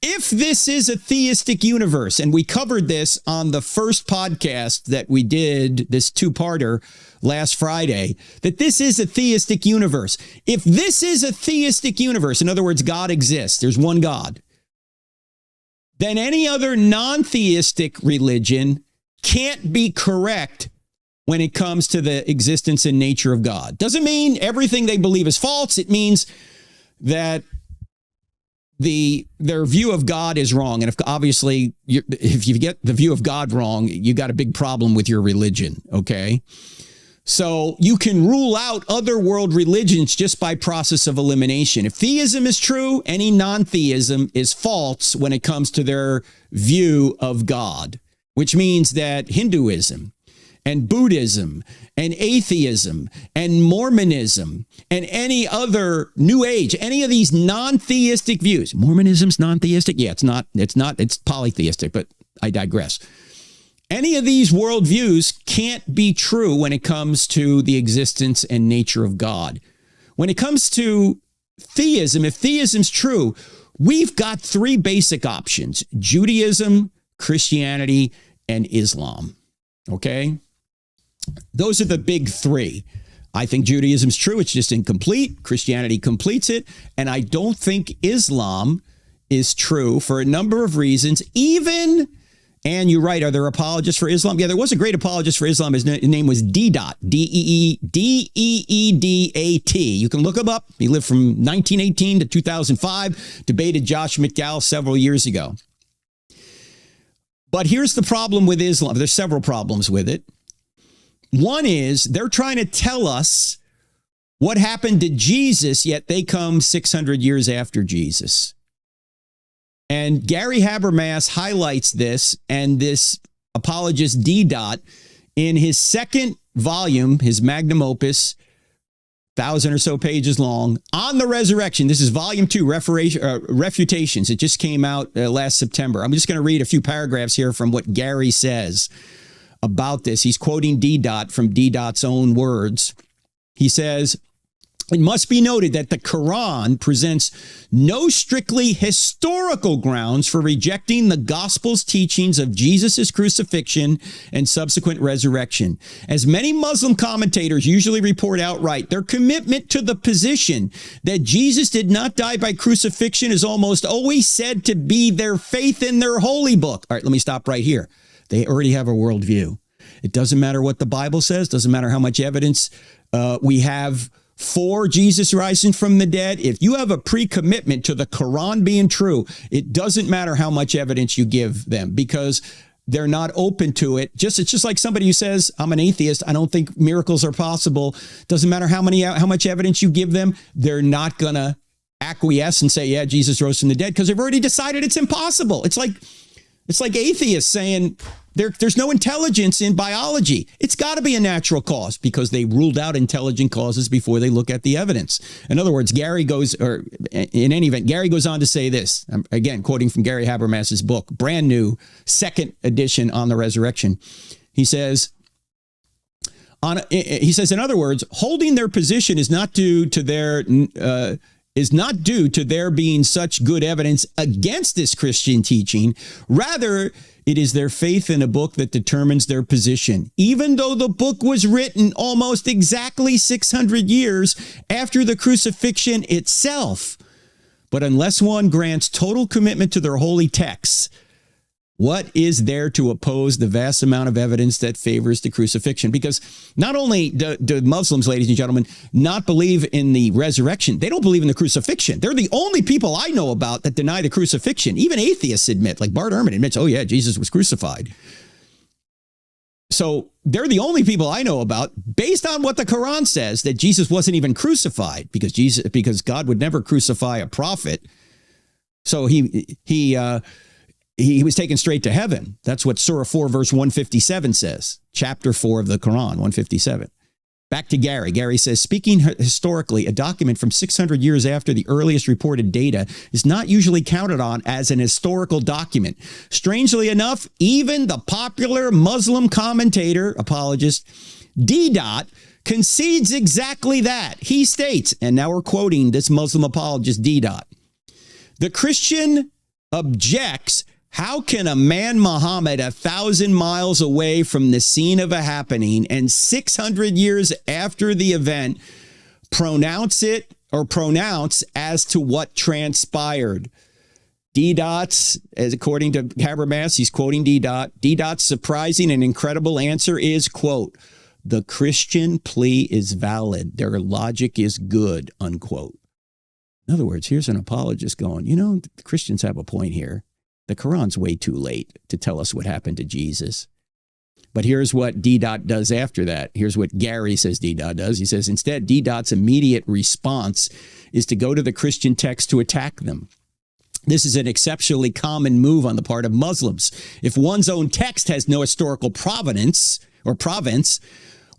If this is a theistic universe, and we covered this on the first podcast that we did, this two-parter last Friday, that this is a theistic universe. If this is a theistic universe, in other words, God exists, there's one God, then any other non-theistic religion can't be correct when it comes to the existence and nature of God. Doesn't mean everything they believe is false. It means that their view of God is wrong. And if you get the view of God wrong, you got a big problem with your religion, okay? So you can rule out other world religions just by process of elimination. If theism is true, any non-theism is false when it comes to their view of God, which means that Hinduism and Buddhism and atheism and Mormonism and any other New Age, any of these non-theistic views. Mormonism's non-theistic? Yeah, it's polytheistic, but I digress. Any of these worldviews can't be true when it comes to the existence and nature of God. When it comes to theism, if theism's true, we've got three basic options: Judaism, Christianity, and Islam. Okay? Those are the big three. I think Judaism's true. It's just incomplete. Christianity completes it. And I don't think Islam is true for a number of reasons. And you're right, are there apologists for Islam? Yeah, there was a great apologist for Islam. His name was D-Dot, D-E-E-D-E-D-A-T. You can look him up. He lived from 1918 to 2005, debated Josh McDowell several years ago. But here's the problem with Islam. There's several problems with it. One is they're trying to tell us what happened to Jesus, yet they come 600 years after Jesus. And Gary Habermas highlights this, and this apologist D-Dot in his second volume, his magnum opus, 1,000 or so pages long, on the resurrection. This is volume 2, Refutations. It just came out last September. I'm just going to read a few paragraphs here from what Gary says about this. He's quoting D-Dot from D-Dot's own words. He says, "It must be noted that the Quran presents no strictly historical grounds for rejecting the gospel's teachings of Jesus' crucifixion and subsequent resurrection. As many Muslim commentators usually report outright, their commitment to the position that Jesus did not die by crucifixion is almost always said to be their faith in their holy book." All right, let me stop right here. They already have a worldview. It doesn't matter what the Bible says, doesn't matter how much evidence we have for Jesus rising from the dead. If you have a pre-commitment to the Quran being true, it doesn't matter how much evidence you give them, because they're not open to it. It's just like somebody who says, "I'm an atheist, I don't think miracles are possible." Doesn't matter how much evidence you give them, they're not going to acquiesce and say, "Yeah, Jesus rose from the dead," because they've already decided it's impossible. It's like atheists saying there's no intelligence in biology. It's got to be a natural cause, because they ruled out intelligent causes before they look at the evidence. In other words, Gary goes on to say this, again, quoting from Gary Habermas's book, brand new, second edition, on the resurrection. He says, in other words, holding their position is not due to their being such good evidence against this Christian teaching. Rather, it is their faith in a book that determines their position, even though the book was written almost exactly 600 years after the crucifixion itself. But unless one grants total commitment to their holy texts, what is there to oppose the vast amount of evidence that favors the crucifixion? Because not only do Muslims, ladies and gentlemen, not believe in the resurrection, they don't believe in the crucifixion. They're the only people I know about that deny the crucifixion. Even atheists admit, like Bart Ehrman admits, "Oh yeah, Jesus was crucified." So they're the only people I know about, based on what the Quran says, that Jesus wasn't even crucified, because God would never crucify a prophet. So he was taken straight to heaven. That's what Surah 4, verse 157 says. Chapter 4 of the Quran, 157. Back to Gary. Gary says, "Speaking historically, a document from 600 years after the earliest reported data is not usually counted on as an historical document. Strangely enough, even the popular Muslim commentator, apologist, D-Dot, concedes exactly that. He states," and now we're quoting this Muslim apologist D-Dot, "The Christian objects, how can a man Muhammad 1,000 miles away from the scene of a happening and 600 years after the event pronounce as to what transpired?" D-Dot's, as according to Habermas, he's quoting D-Dot, D-Dot's surprising and incredible answer is, quote, The Christian plea is valid. Their logic is good, unquote. In other words, here's an apologist going, the Christians have a point here. The Quran's way too late to tell us what happened to Jesus. But here's what D. does after that. Here's what Gary says D. does. He says, instead, D. immediate response is to go to the Christian text to attack them. This is an exceptionally common move on the part of Muslims. If one's own text has no historical provenance or province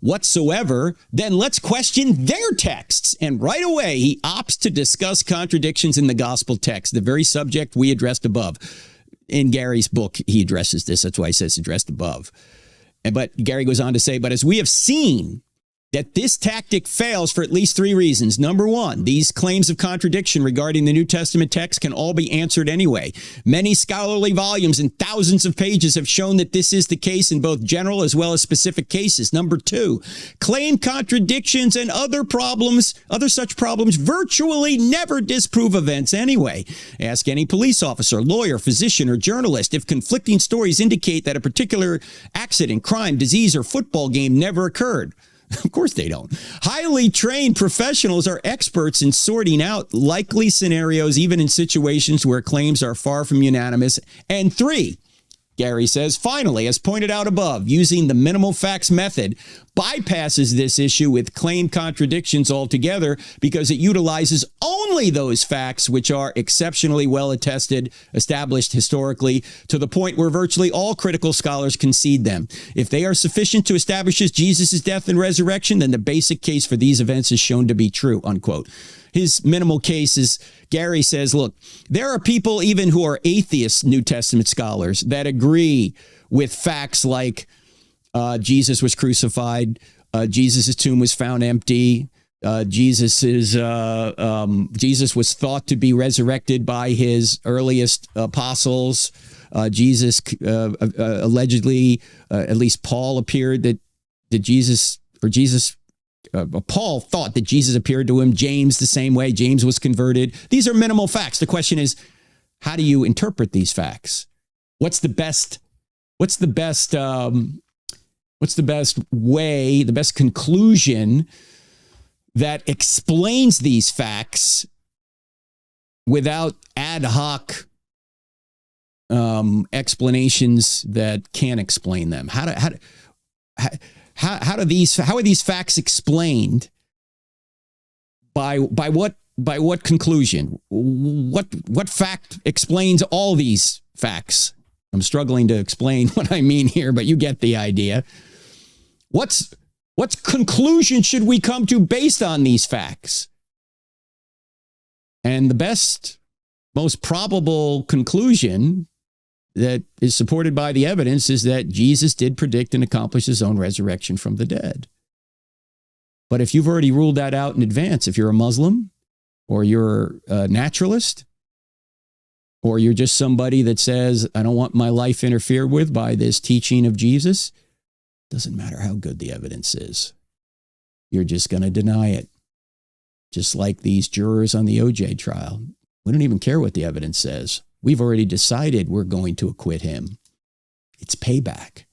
whatsoever, then let's question their texts. And right away, he opts to discuss contradictions in the gospel text, the very subject we addressed above. In Gary's book, he addresses this. That's why he says addressed above. But Gary goes on to say, but as we have seen, that this tactic fails for at least three reasons. Number one, these claims of contradiction regarding the New Testament text can all be answered anyway. Many scholarly volumes and thousands of pages have shown that this is the case in both general as well as specific cases. Number two, claim contradictions and other such problems virtually never disprove events anyway. Ask any police officer, lawyer, physician, or journalist if conflicting stories indicate that a particular accident, crime, disease, or football game never occurred. Of course they don't. Highly trained professionals are experts in sorting out likely scenarios, even in situations where claims are far from unanimous. And three, Gary says, finally, as pointed out above, using the minimal facts method bypasses this issue with claim contradictions altogether because it utilizes only those facts which are exceptionally well attested, established historically, to the point where virtually all critical scholars concede them. If they are sufficient to establish Jesus' death and resurrection, then the basic case for these events is shown to be true, unquote. His minimal case is, Gary says, look, there are people even who are atheist New Testament scholars that agree with facts like Jesus was crucified, Jesus' tomb was found empty, Jesus was thought to be resurrected by his earliest apostles. Jesus allegedly, at least Paul appeared that Paul thought that Jesus appeared to him. James the same way. James was converted. These are minimal facts. The question is, how do you interpret these facts? What's the best way, the best conclusion that explains these facts without ad hoc explanations that can't explain them? How are these facts explained? By what conclusion? What fact explains all these facts? I'm struggling to explain what I mean here, but you get the idea. What conclusion should we come to based on these facts? And the best, most probable conclusion that is supported by the evidence is that Jesus did predict and accomplish his own resurrection from the dead. But if you've already ruled that out in advance, if you're a Muslim or you're a naturalist, or you're just somebody that says, I don't want my life interfered with by this teaching of Jesus, doesn't matter how good the evidence is. You're just going to deny it. Just like these jurors on the OJ trial. We don't even care what the evidence says. We've already decided we're going to acquit him. It's payback.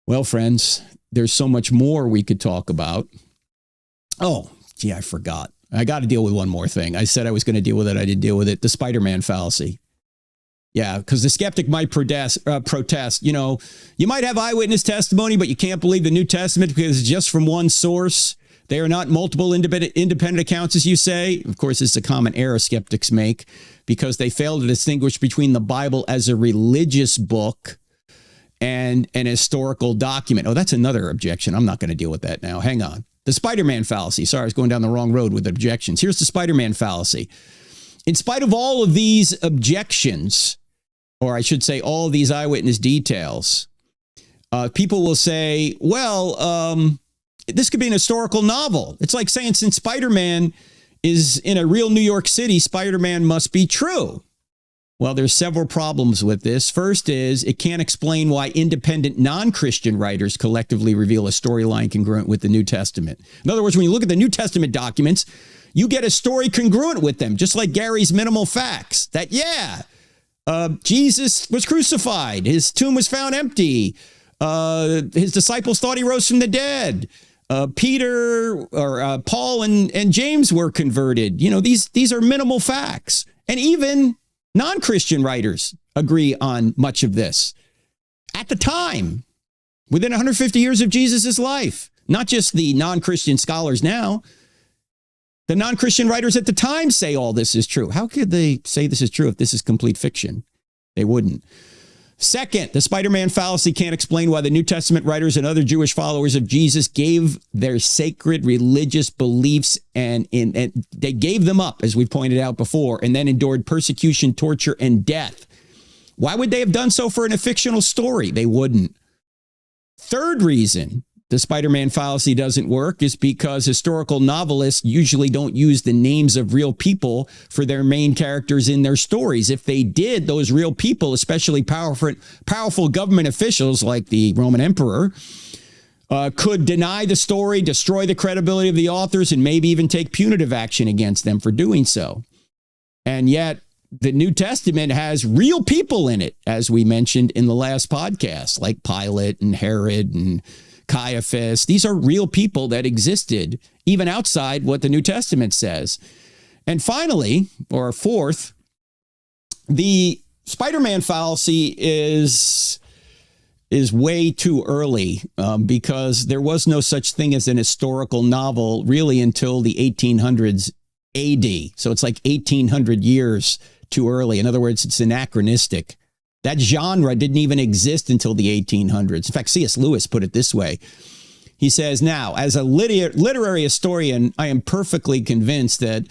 Well, friends, there's so much more we could talk about. Oh, gee, I forgot. I got to deal with one more thing. I said I was going to deal with it. I did deal with it. The Spiderman fallacy. Yeah, because the skeptic might protest. You might have eyewitness testimony, but you can't believe the New Testament because it's just from one source. They are not multiple independent accounts, as you say. Of course, it's a common error skeptics make because they fail to distinguish between the Bible as a religious book and an historical document. Oh, that's another objection. I'm not going to deal with that now. Hang on. The Spiderman fallacy. Sorry, I was going down the wrong road with objections. Here's the Spiderman fallacy. In spite of all of these objections, or I should say all of these eyewitness details, people will say, well, this could be an historical novel. It's like saying since Spider-Man is in a real New York City, Spider-Man must be true. Well, there's several problems with this. First is it can't explain why independent non-Christian writers collectively reveal a storyline congruent with the New Testament. In other words, when you look at the New Testament documents, you get a story congruent with them, just like Gary's minimal facts that, Jesus was crucified. His tomb was found empty. His disciples thought he rose from the dead. Paul and James were converted. These are minimal facts. And even non-Christian writers agree on much of this. At the time, within 150 years of Jesus' life, not just the non-Christian scholars now, the non-Christian writers at the time say all this is true. How could they say this is true if this is complete fiction? They wouldn't. Second, the Spiderman fallacy can't explain why the New Testament writers and other Jewish followers of Jesus gave their sacred religious beliefs and they gave them up, as we pointed out before, and then endured persecution, torture, and death. Why would they have done so for a fictional story? They wouldn't. Third reason the Spiderman fallacy doesn't work is because historical novelists usually don't use the names of real people for their main characters in their stories. If they did, those real people, especially powerful government officials like the Roman emperor, could deny the story, destroy the credibility of the authors, and maybe even take punitive action against them for doing so. And yet, the New Testament has real people in it, as we mentioned in the last podcast, like Pilate and Herod and Caiaphas. These are real people that existed even outside what the New Testament says. And finally, or fourth, the Spiderman fallacy is way too early because there was no such thing as an historical novel really until the 1800s AD. So it's like 1800 years too early. In other words, it's anachronistic. That genre didn't even exist until the 1800s. In fact, C.S. Lewis put it this way. He says, now, as a literary historian, I am perfectly convinced that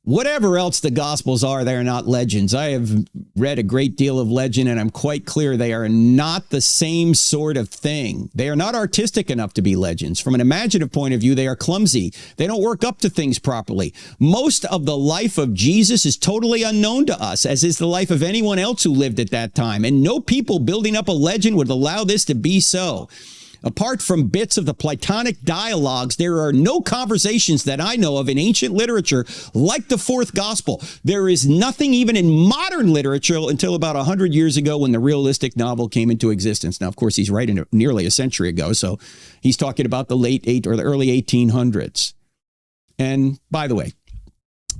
whatever else the Gospels are, they are not legends. I have read a great deal of legend, and I'm quite clear they are not the same sort of thing. They are not artistic enough to be legends. From an imaginative point of view, they are clumsy. They don't work up to things properly. Most of the life of Jesus is totally unknown to us, as is the life of anyone else who lived at that time. And no people building up a legend would allow this to be so. Apart from bits of the Platonic dialogues, there are no conversations that I know of in ancient literature like the fourth gospel. There is nothing even in modern literature until about 100 years ago when the realistic novel came into existence. Now, of course, he's writing it nearly a century ago, so he's talking about the the early 1800s. And by the way,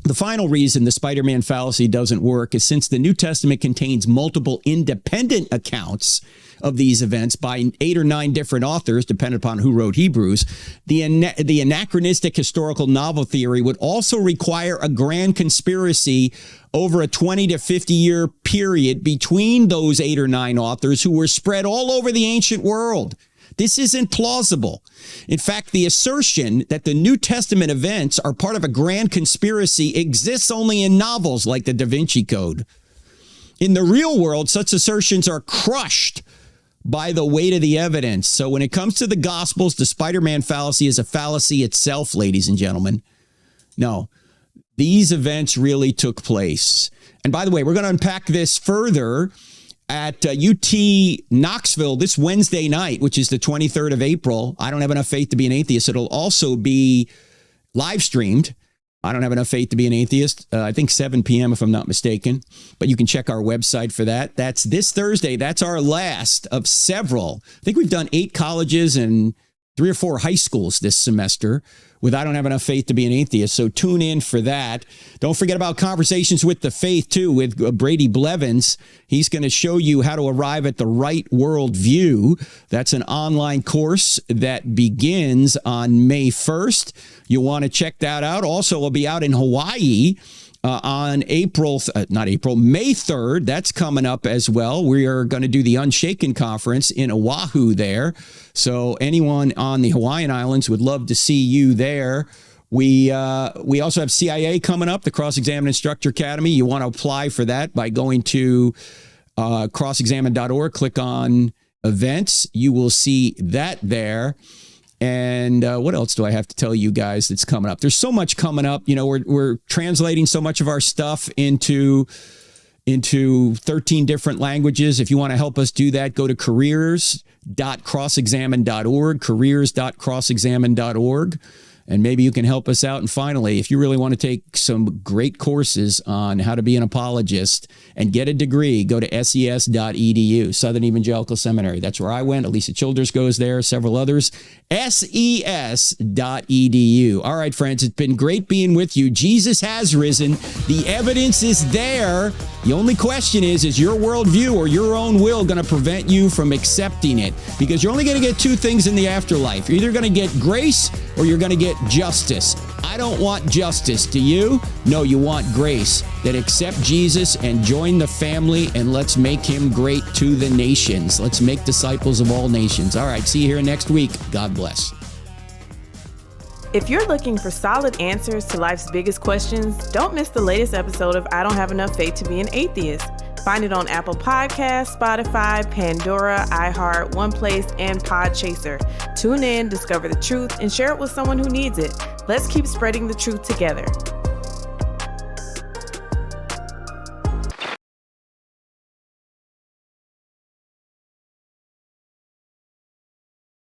the final reason the Spiderman fallacy doesn't work is since the New Testament contains multiple independent accounts of these events by 8 or 9 different authors, depending upon who wrote Hebrews, the anachronistic historical novel theory would also require a grand conspiracy over a 20 to 50 year period between those 8 or 9 authors who were spread all over the ancient world. This isn't plausible. In fact, the assertion that the New Testament events are part of a grand conspiracy exists only in novels like the Da Vinci Code. In the real world, such assertions are crushed by the weight of the evidence. So when it comes to the Gospels, the Spiderman fallacy is a fallacy itself, ladies and gentlemen. No, these events really took place. And by the way, we're going to unpack this further at UT Knoxville this Wednesday night, which is the 23rd of April. I don't have enough faith to be an atheist. It'll also be live streamed. I don't have enough faith to be an atheist. I think 7 p.m. if I'm not mistaken. But you can check our website for that. That's this Thursday. That's our last of several. I think we've done 8 colleges and 3 or 4 high schools this semester with I Don't Have Enough Faith to Be an Atheist. So tune in for that. Don't forget about Conversations with the Faith, too, with Brady Blevins. He's going to show you how to arrive at the right worldview. That's an online course that begins on May 1st. You'll want to check that out. Also, we'll be out in Hawaii on May 3rd. That's coming up as well. We are going to do the Unshaken Conference in Oahu there. So anyone on the Hawaiian Islands would love to see you there. We also have CIA coming up, the Cross-Examine Instructor Academy. You want to apply for that by going to crossexamine.org. Click on events. You will see that there. And what else do I have to tell you guys that's coming up? There's so much coming up. You know, we're translating so much of our stuff into 13 different languages. If you want to help us do that, go to careers.crossexamine.org, careers.crossexamine.org. and maybe you can help us out. And finally, if you really want to take some great courses on how to be an apologist and get a degree, go to ses.edu, Southern Evangelical Seminary. That's where I went. Elisa Childers goes there, several others. ses.edu. All right, friends, it's been great being with you. Jesus has risen. The evidence is there. The only question is your worldview or your own will going to prevent you from accepting it? Because you're only going to get two things in the afterlife. You're either going to get grace or you're going to get justice. I don't want justice. Do you? No, you want grace. Then accept Jesus and join the family, and let's make him great to the nations. Let's make disciples of all nations. All right, see you here next week. God bless. If you're looking for solid answers to life's biggest questions, don't miss the latest episode of I Don't Have Enough Faith to Be an Atheist. Find it on Apple Podcasts, Spotify, Pandora, iHeart, OnePlace, and Podchaser. Tune in, discover the truth, and share it with someone who needs it. Let's keep spreading the truth together.